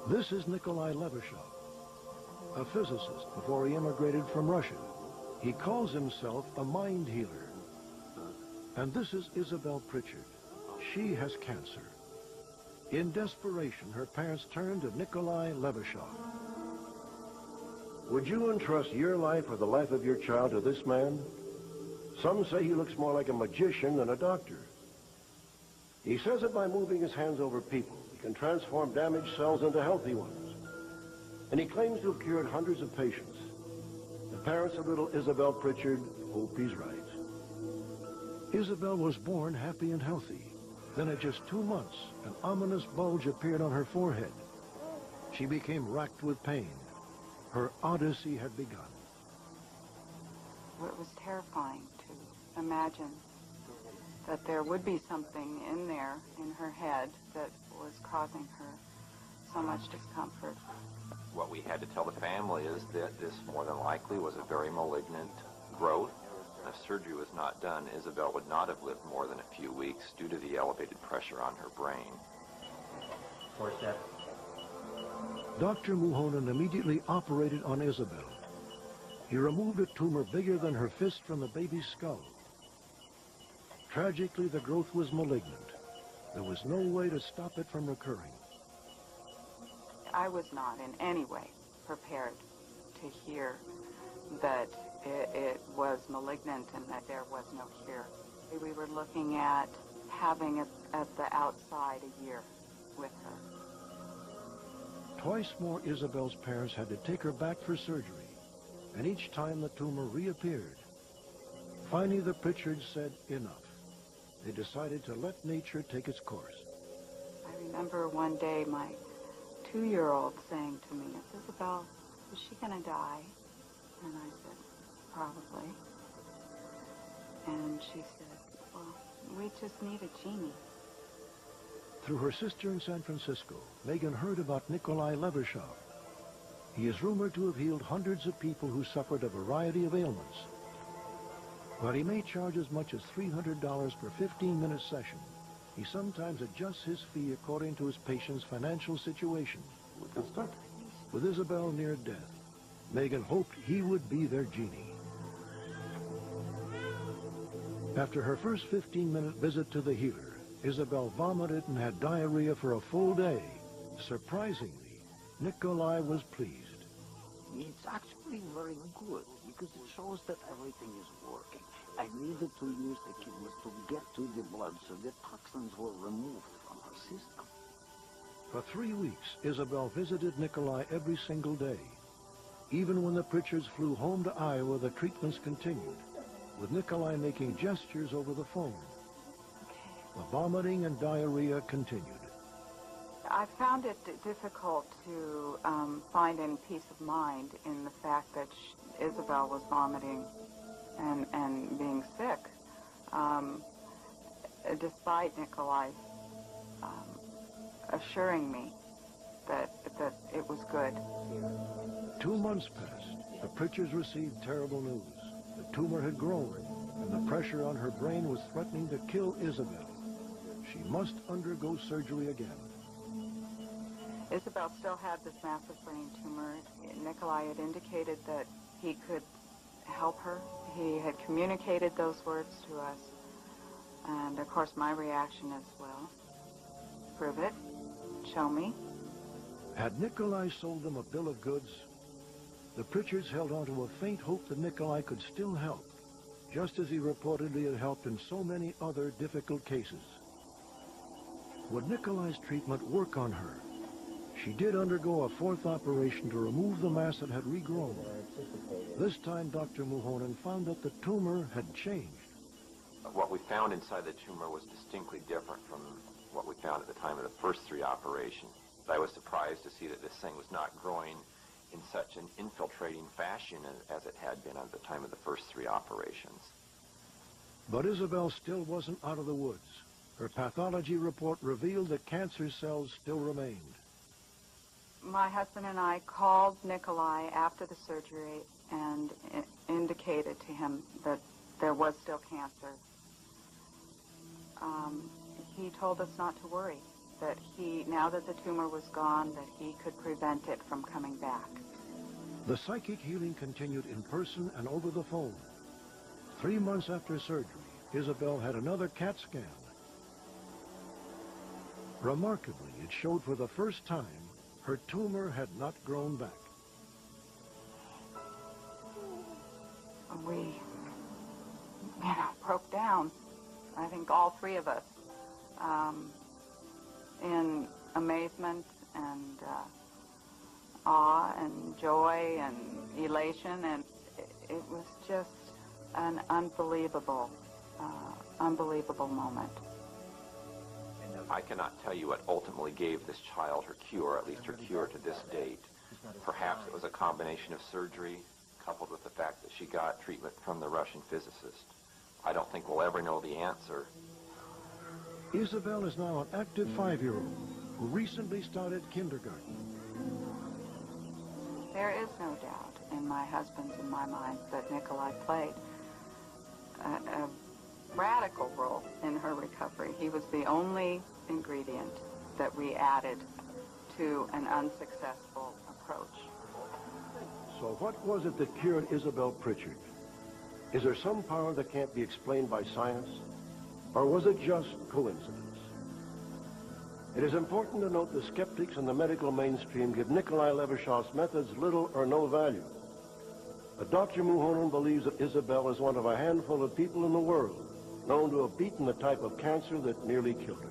This is Nikolai Levashov, a physicist before he immigrated from Russia. He calls himself a mind healer. And this is Isabel Pritchard. She has cancer. In desperation, her parents turned to Nikolai Levashov. Would you entrust your life or the life of your child to this man? Some say he looks more like a magician than a doctor. He says that by moving his hands over people, he can transform damaged cells into healthy ones. And he claims to have cured hundreds of patients. The parents of little Isabel Pritchard hope he's right. Isabel was born happy and healthy. Then at just 2 months, an ominous bulge appeared on her forehead. She became racked with pain. Her odyssey had begun. It was terrifying to imagine that there would be something in there, in her head, that was causing her so much discomfort. What we had to tell the family is that this more than likely was a very malignant growth. If surgery was not done, Isabel would not have lived more than a few weeks due to the elevated pressure on her brain. Dr. Muhonen immediately operated on Isabel. He removed a tumor bigger than her fist from the baby's skull. Tragically, the growth was malignant. There was no way to stop it from recurring. I was not in any way prepared to hear that it was malignant and that there was no cure. We were looking at having it at the outside a year with her. Twice more, Isabel's parents had to take her back for surgery, and each time the tumor reappeared. Finally, the Pritchards said enough. They decided to let nature take its course. I remember one day my 2-year-old saying to me, "Isabel, is she going to die?" And I said, "Probably." And she said, "Well, we just need a genie." Through her sister in San Francisco, Megan heard about Nikolai Levashov. He is rumored to have healed hundreds of people who suffered a variety of ailments. While he may charge as much as $300 per 15-minute session, he sometimes adjusts his fee according to his patient's financial situation. We can start. With Isabel near death, Megan hoped he would be their genie. After her first 15-minute visit to the healer, Isabel vomited and had diarrhea for a full day. Surprisingly, Nikolai was pleased. It's actually very good because it shows that everything is working. I needed to use the kidneys to get to the blood so the toxins were removed from her system. For 3 weeks, Isabel visited Nikolai every single day. Even when the Pritchards flew home to Iowa, the treatments continued, with Nikolai making gestures over the phone. The vomiting and diarrhea continued. I found it difficult to find any peace of mind in the fact that Isabel was vomiting and being sick, despite Nikolai assuring me that it was good. 2 months passed. The Pritchards received terrible news. The tumor had grown, and the pressure on her brain was threatening to kill Isabel. She must undergo surgery again. Isabel still had this massive brain tumor. Nikolai had indicated that he could help her. He had communicated those words to us. And of course my reaction is, well, prove it, show me. Had Nikolai sold them a bill of goods? The Pritchards held on to a faint hope that Nikolai could still help, just as he reportedly had helped in so many other difficult cases. Would Nikolai's treatment work on her? She did undergo a 4th operation to remove the mass that had regrown. This time, Dr. Muhonen found that the tumor had changed. What we found inside the tumor was distinctly different from what we found at the time of the first 3 operations. I was surprised to see that this thing was not growing in such an infiltrating fashion as it had been at the time of the first 3 operations. But Isabel still wasn't out of the woods. Her pathology report revealed that cancer cells still remained. My husband and I called Nikolai after the surgery and indicated to him that there was still cancer. He told us not to worry. that now that the tumor was gone, that he could prevent it from coming back. The psychic healing continued in person and over the phone. 3 months after surgery, Isabel had another CAT scan. Remarkably, it showed for the first time her tumor had not grown back. We, broke down. I think all three of us, in amazement and awe and joy and elation, and it was just an unbelievable moment. I cannot tell you what ultimately gave this child her cure, at least her cure to this date. Perhaps it was a combination of surgery coupled with the fact that she got treatment from the Russian physicist. I don't think we'll ever know the answer. Isabel is now an active 5-year-old who recently started kindergarten. There is no doubt in my husband's and my mind that Nikolai played a radical role in her recovery. He was the only ingredient that we added to an unsuccessful approach. So what was it that cured Isabel Pritchard? Is there some power that can't be explained by science? Or was it just coincidence? It is important to note the skeptics in the medical mainstream give Nikolai Levashov's methods little or no value. But Dr. Muhonen believes that Isabel is one of a handful of people in the world known to have beaten the type of cancer that nearly killed her.